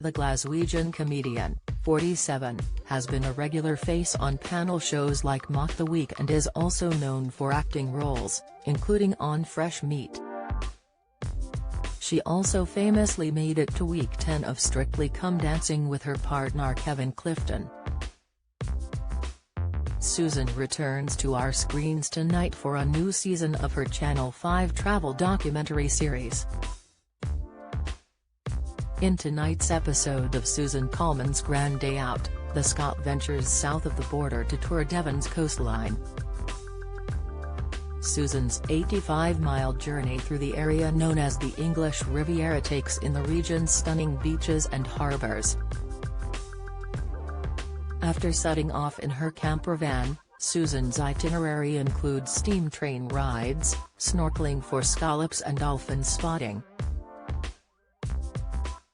The Glaswegian comedian, 47, has been a regular face on panel shows like Mock the Week and is also known for acting roles, including on Fresh Meat. She also famously made it to Week 10 of Strictly Come Dancing with her partner Kevin Clifton. Susan returns to our screens tonight for a new season of her Channel 5 travel documentary series. In tonight's episode of Susan Calman's Grand Day Out, the Scot ventures south of the border to tour Devon's coastline. Susan's 85-mile journey through the area known as the English Riviera takes in the region's stunning beaches and harbours. After setting off in her camper van, Susan's itinerary includes steam train rides, snorkeling for scallops and dolphin spotting.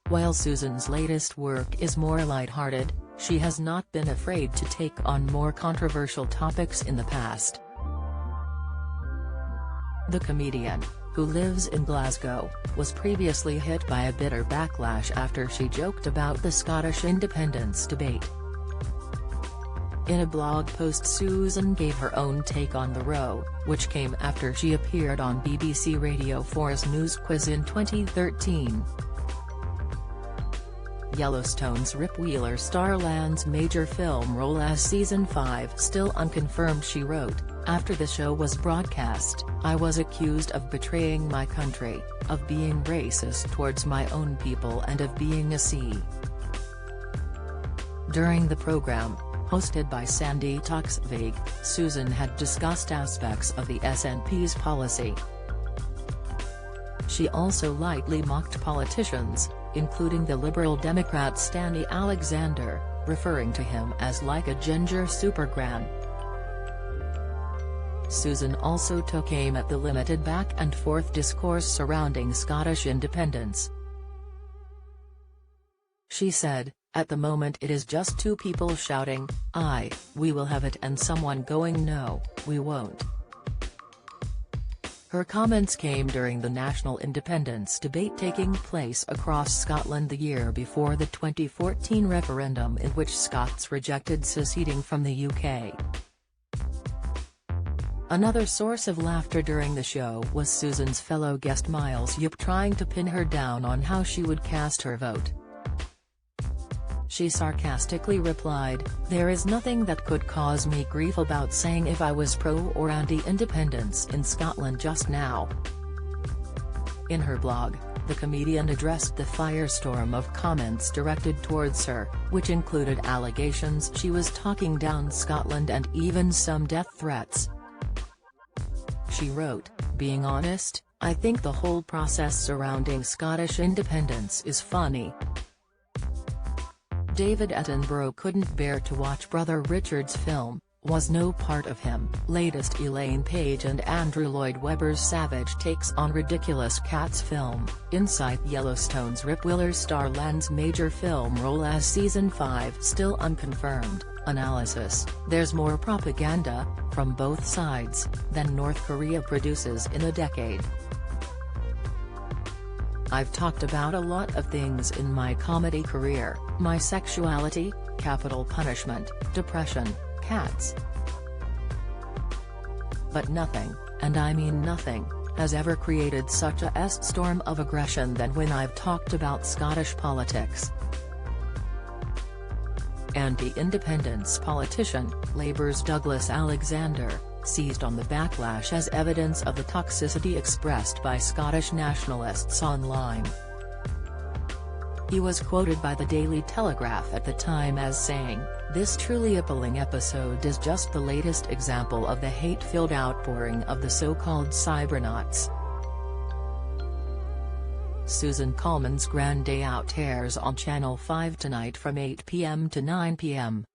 While Susan's latest work is more lighthearted, she has not been afraid to take on more controversial topics in the past. The comedian, who lives in Glasgow, was previously hit by a bitter backlash after she joked about the Scottish independence debate. In a blog post, Susan gave her own take on the row, which came after she appeared on BBC Radio 4's News Quiz in 2013. Yellowstone's Rip Wheeler star lands major film role as Season 5 still unconfirmed. She wrote, "After the show was broadcast, I was accused of betraying my country, of being racist towards my own people and of being a C." During the program, hosted by Sandy Toksvig, Susan had discussed aspects of the SNP's policy. She also lightly mocked politicians, including the Liberal Democrat Stani Alexander, referring to him as like a ginger supergran. Susan also took aim at the limited back-and-forth discourse surrounding Scottish independence. She said, "At the moment it is just two people shouting, 'Aye, we will have it,' and someone going, 'No, we won't.'" Her comments came during the national independence debate taking place across Scotland the year before the 2014 referendum in which Scots rejected seceding from the UK. Another source of laughter during the show was Susan's fellow guest Miles Yip trying to pin her down on how she would cast her vote. She sarcastically replied, "There is nothing that could cause me grief about saying if I was pro or anti-independence in Scotland just now." In her blog, the comedian addressed the firestorm of comments directed towards her, which included allegations she was talking down Scotland and even some death threats. She wrote, "Being honest, I think the whole process surrounding Scottish independence is funny. David Attenborough couldn't bear to watch Brother Richard's film, was no part of him." Latest Elaine Paige and Andrew Lloyd Webber's savage takes on ridiculous Cats film, inside Yellowstone's Rip Wheeler star lands major film role as Season 5 still unconfirmed. Analysis: There's more propaganda, from both sides, than North Korea produces in a decade. I've talked about a lot of things in my comedy career, my sexuality, capital punishment, depression, cats. But nothing, and I mean nothing, has ever created such a storm of aggression than when I've talked about Scottish politics. Anti-independence politician, Labour's Douglas Alexander, seized on the backlash as evidence of the toxicity expressed by Scottish nationalists online. He was quoted by the Daily Telegraph at the time as saying, "This truly appalling episode is just the latest example of the hate-filled outpouring of the so-called cybernauts." Susan Calman's Grand Day Out airs on Channel 5 tonight from 8 p.m. to 9 p.m.